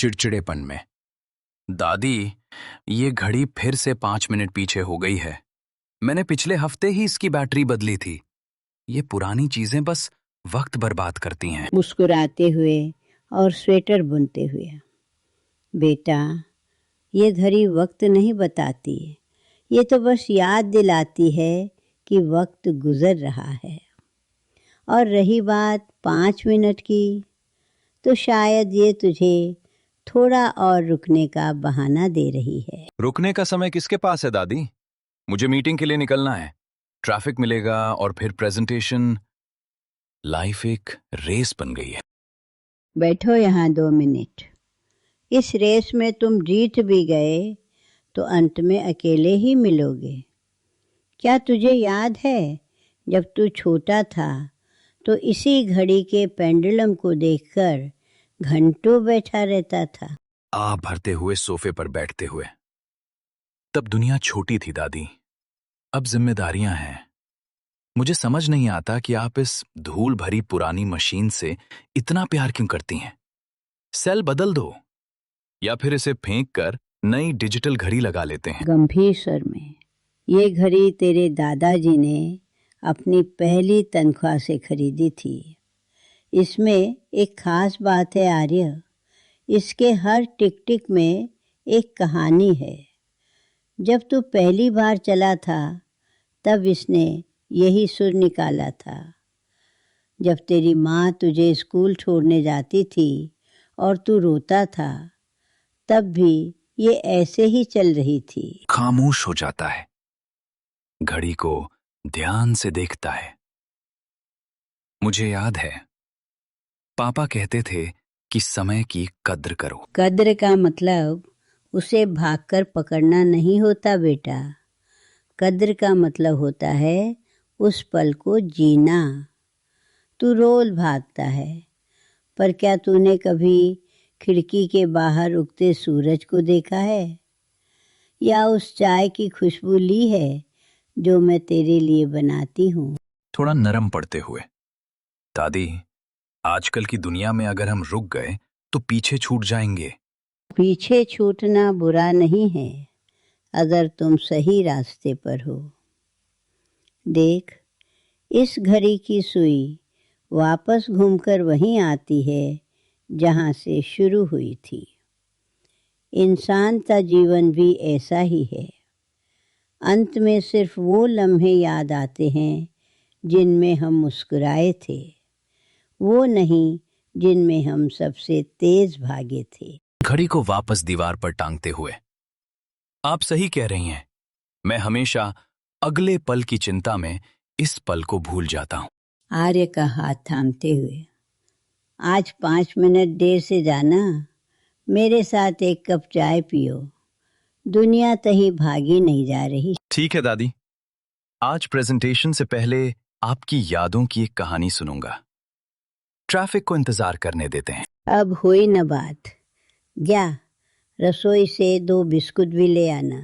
चिड़चिड़ेपन में। दादी, ये घड़ी फिर से 5 मिनट पीछे हो गई है। मैंने पिछले हफ्ते ही इसकी बैटरी बदली थी। ये पुरानी चीजें बस वक्त बर्बाद करती हैं। मुस्कुराते हुए और स्वेटर बुनते हुए। बेटा, ये घड़ी वक्त नहीं बताती, ये तो बस याद दिलाती है कि वक्त गुजर रहा है। और रही बात 5 मिनट की, तो शायद ये तुझे थोड़ा और रुकने का बहाना दे रही है। रुकने का समय किसके पास है दादी? मुझे मीटिंग के लिए निकलना है। ट्रैफिक मिलेगा और फिर प्रेजेंटेशन। लाइफ एक रेस बन गई है। बैठो यहाँ 2 मिनट। इस रेस में तुम जीत भी गए तो अंत में अकेले ही मिलोगे। क्या तुझे याद है, जब तू छोटा था तो इसी घड़ी के पेंडुलम को देखकर घंटों बैठा रहता था। आ भरते हुए सोफे पर बैठते हुए। तब दुनिया छोटी थी दादी, अब जिम्मेदारियां हैं। मुझे समझ नहीं आता कि आप इस धूल भरी पुरानी मशीन से इतना प्यार क्यों करती हैं। सेल बदल दो या फिर इसे फेंक कर नई डिजिटल घड़ी लगा लेते हैं। गंभीर स्वर में, ये घड़ी तेरे दादाजी ने अपनी पहली तनख्वाह से खरीदी थी। इसमें एक खास बात है आर्य, इसके हर टिक टिक में एक कहानी है। जब तू पहली बार चला था तब इसने यही सुर निकाला था। जब तेरी माँ तुझे स्कूल छोड़ने जाती थी और तू रोता था, तब भी ये ऐसे ही चल रही थी। खामोश हो जाता है, घड़ी को ध्यान से देखता है। मुझे याद है, पापा कहते थे कि समय की कद्र करो। कद्र का मतलब उसे भागकर पकड़ना नहीं होता बेटा। कद्र का मतलब होता है उस पल को जीना। तू रोज भागता है, पर क्या तूने कभी खिड़की के बाहर उगते सूरज को देखा है, या उस चाय की खुशबू ली है जो मैं तेरे लिए बनाती हूँ? थोड़ा नरम पड़ते हुए, दादी, आजकल की दुनिया में अगर हम रुक गए तो पीछे छूट जाएंगे। पीछे छूटना बुरा नहीं है, अगर तुम सही रास्ते पर हो। देख, इस घड़ी की सुई वापस घूमकर वहीं आती है जहाँ से शुरू हुई थी। इंसान का जीवन भी ऐसा ही है। अंत में सिर्फ वो लम्हे याद आते हैं जिनमें हम मुस्कुराए थे, वो नहीं जिनमें हम सबसे तेज भागे थे। घड़ी को वापस दीवार पर टांगते हुए, आप सही कह रही हैं। मैं हमेशा अगले पल की चिंता में इस पल को भूल जाता हूँ। आर्य का हाथ थामते हुए, आज 5 मिनट देर से जाना, मेरे साथ एक कप चाय पियो। दुनिया कहीं भागी नहीं जा रही। ठीक है दादी, आज प्रेजेंटेशन से पहले आपकी यादों की एक कहानी सुनूंगा। ट्रैफिक को इंतजार करने देते हैं। अब हुई न बात। क्या, रसोई से 2 बिस्कुट भी ले आना।